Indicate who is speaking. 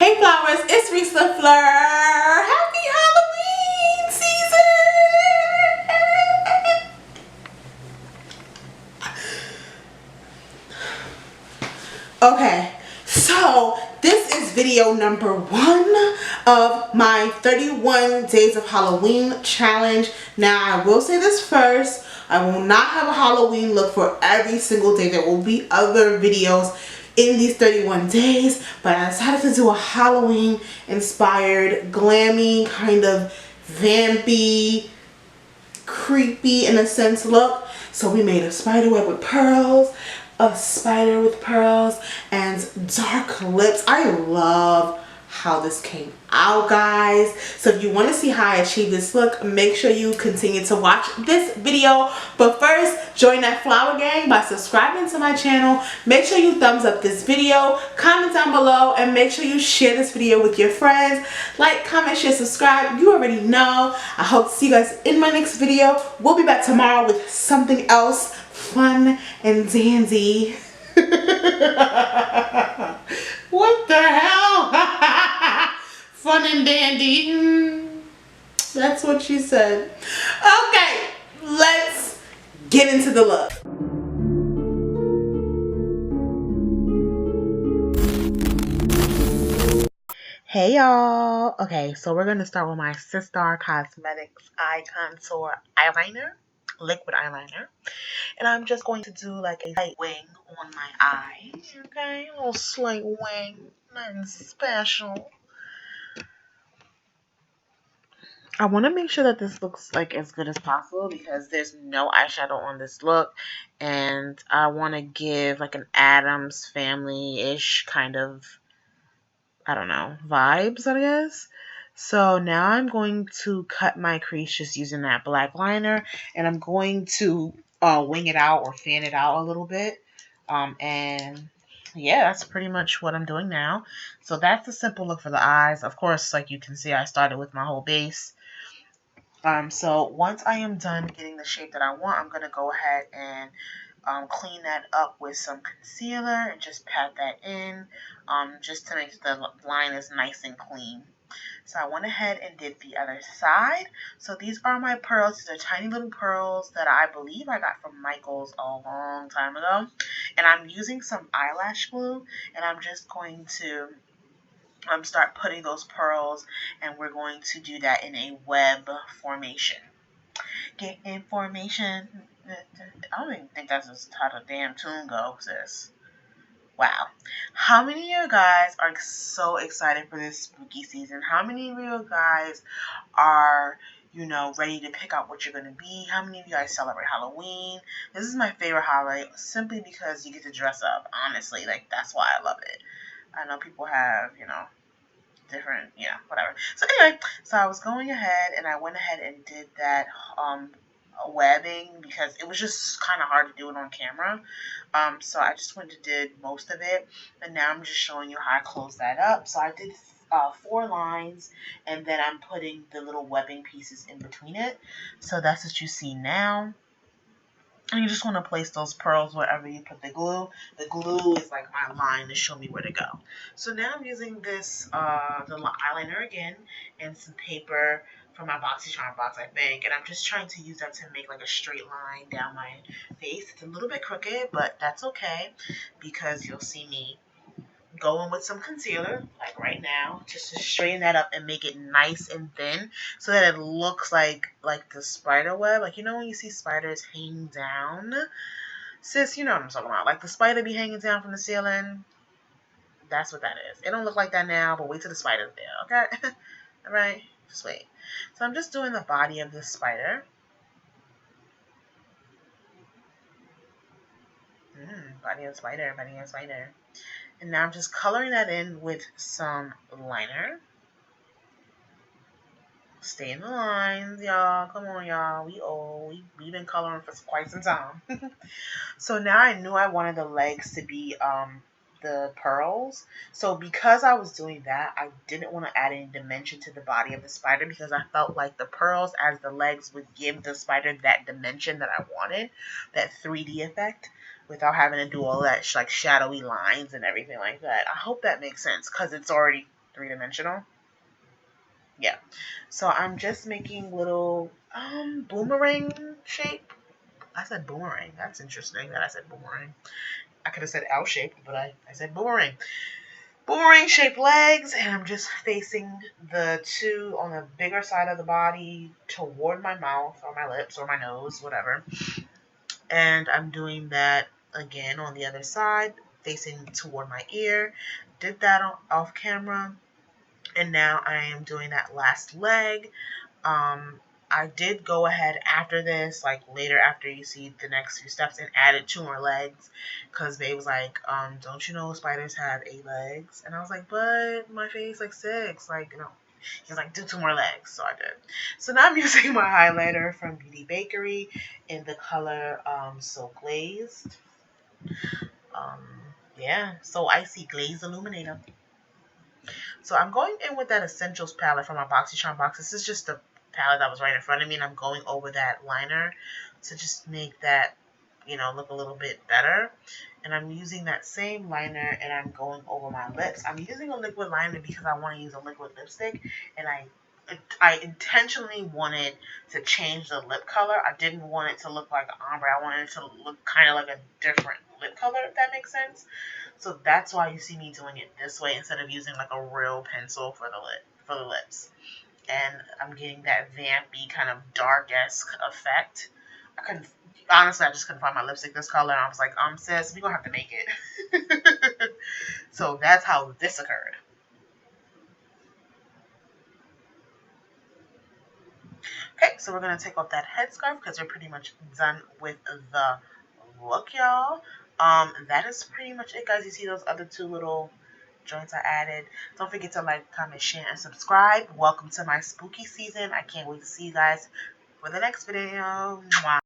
Speaker 1: Hey flowers, it's Reese LaFleur. Happy Halloween season! Okay, so this is video number 1 of my 31 days of Halloween challenge. Now I will say this first, I will not have a Halloween look for every single day. There will be other videos in these 31 days, but I decided to do a Halloween inspired, glammy, kind of vampy, creepy in a sense look. So we made a spider web with pearls, a spider with pearls, and dark lips. I love how this came out, guys. So if you want to see how I achieved this look, make sure you continue to watch this video. But first, join that flower gang by subscribing to my channel. Make sure you thumbs up this video, comment down below, and make sure you share this video with your friends. Like, comment, share, subscribe. You already know. I hope to see you guys in my next video. We'll be back tomorrow with something else fun and dandy. What the hell? Fun and dandy. That's what she said. Okay, let's get into the look. Hey y'all. Okay, so we're going to start with my Sistar Cosmetics Eye Contour Eyeliner, liquid eyeliner. And I'm just going to do like a slight wing on my eye. Okay, a little slight wing, nothing special. I want to make sure that this looks like as good as possible because there's no eyeshadow on this look. And I want to give like an Addams Family-ish kind of, I don't know, vibes, I guess. So now I'm going to cut my crease just using that black liner. And I'm going to wing it out or fan it out a little bit. And yeah, that's pretty much what I'm doing now. So that's the simple look for the eyes. Of course, like you can see, I started with my whole base. So once I am done getting the shape that I want, I'm going to go ahead and clean that up with some concealer and just pat that in just to make the line is nice and clean. So I went ahead and did the other side. So these are my pearls. These are tiny little pearls that I believe I got from Michael's a long time ago. And I'm using some eyelash glue, and I'm just going to start putting those pearls, and we're going to do that in a web formation. Get information. I don't even think that's just how the damn tune goes, sis. Wow. How many of you guys are so excited for this spooky season? How many of you guys are, ready to pick out what you're going to be? How many of you guys celebrate Halloween? This is my favorite holiday simply because you get to dress up. Honestly, like, that's why I love it. I know people have, different, whatever. So anyway, so I was going ahead and I went ahead and did that webbing because it was just kind of hard to do it on camera. So I just went and did most of it, and now I'm just showing you how I close that up. So I did 4 lines, and then I'm putting the little webbing pieces in between it. So that's what you see now. And you just want to place those pearls wherever you put the glue. The glue is like my line to show me where to go. So now I'm using this the eyeliner again and some paper from my BoxyCharm box, I think. And I'm just trying to use that to make like a straight line down my face. It's a little bit crooked, but that's okay because you'll see me go in with some concealer, like right now, just to straighten that up and make it nice and thin so that it looks like the spider web. Like, when you see spiders hanging down? Sis, you know what I'm talking about. Like the spider be hanging down from the ceiling. That's what that is. It don't look like that now, but wait till the spider's there, okay? Alright? Just wait. So I'm just doing the body of this spider. Body of spider, body of spider. And now I'm just coloring that in with some liner. Stay in the lines, y'all. Come on, y'all. We old. We've been coloring for quite some time. So now I knew I wanted the legs to be the pearls. So because I was doing that, I didn't want to add any dimension to the body of the spider because I felt like the pearls as the legs would give the spider that dimension that I wanted, that 3D effect, without having to do all that like shadowy lines and everything like that. I hope that makes sense because it's already three-dimensional. Yeah. So I'm just making little boomerang shape. I said boomerang. That's interesting that I said boomerang. I could have said L-shaped, but I said boomerang. Boomerang shaped legs, and I'm just facing the two on the bigger side of the body toward my mouth or my lips or my nose, whatever. And I'm doing that again on the other side, facing toward my ear. Did that off camera. And now I am doing that last leg. I did go ahead after this, like later after you see the next few steps, and added 2 more legs, because Babe was like, don't you know spiders have 8 legs? And I was like, but my face like 6, like, you know. He's like, do 2 more legs, so I did. So now I'm using my highlighter from Beauty Bakery in the color So Glazed. Um, yeah, So Icy Glazed Illuminator. So I'm going in with that Essentials palette from my BoxyCharm box. This is just the palette that was right in front of me, and I'm going over that liner to just make that, you know, look a little bit better. And I'm using that same liner, and I'm going over my lips. I'm using a liquid liner because I want to use a liquid lipstick, and I intentionally wanted to change the lip color. I didn't want it to look like ombre. I wanted it to look kind of like a different lip color, if that makes sense. So that's why you see me doing it this way instead of using like a real pencil for the lips. And I'm getting that vampy kind of dark-esque effect. Honestly, I just couldn't find my lipstick this color, and I was like, sis, we're gonna have to make it. So that's how this occurred. Okay, so we're gonna take off that headscarf because we're pretty much done with the look, y'all. That is pretty much it, guys. You see those other 2 little joints I added. Don't forget to like, comment, share, and subscribe. Welcome to my spooky season. I can't wait to see you guys for the next video. Mwah.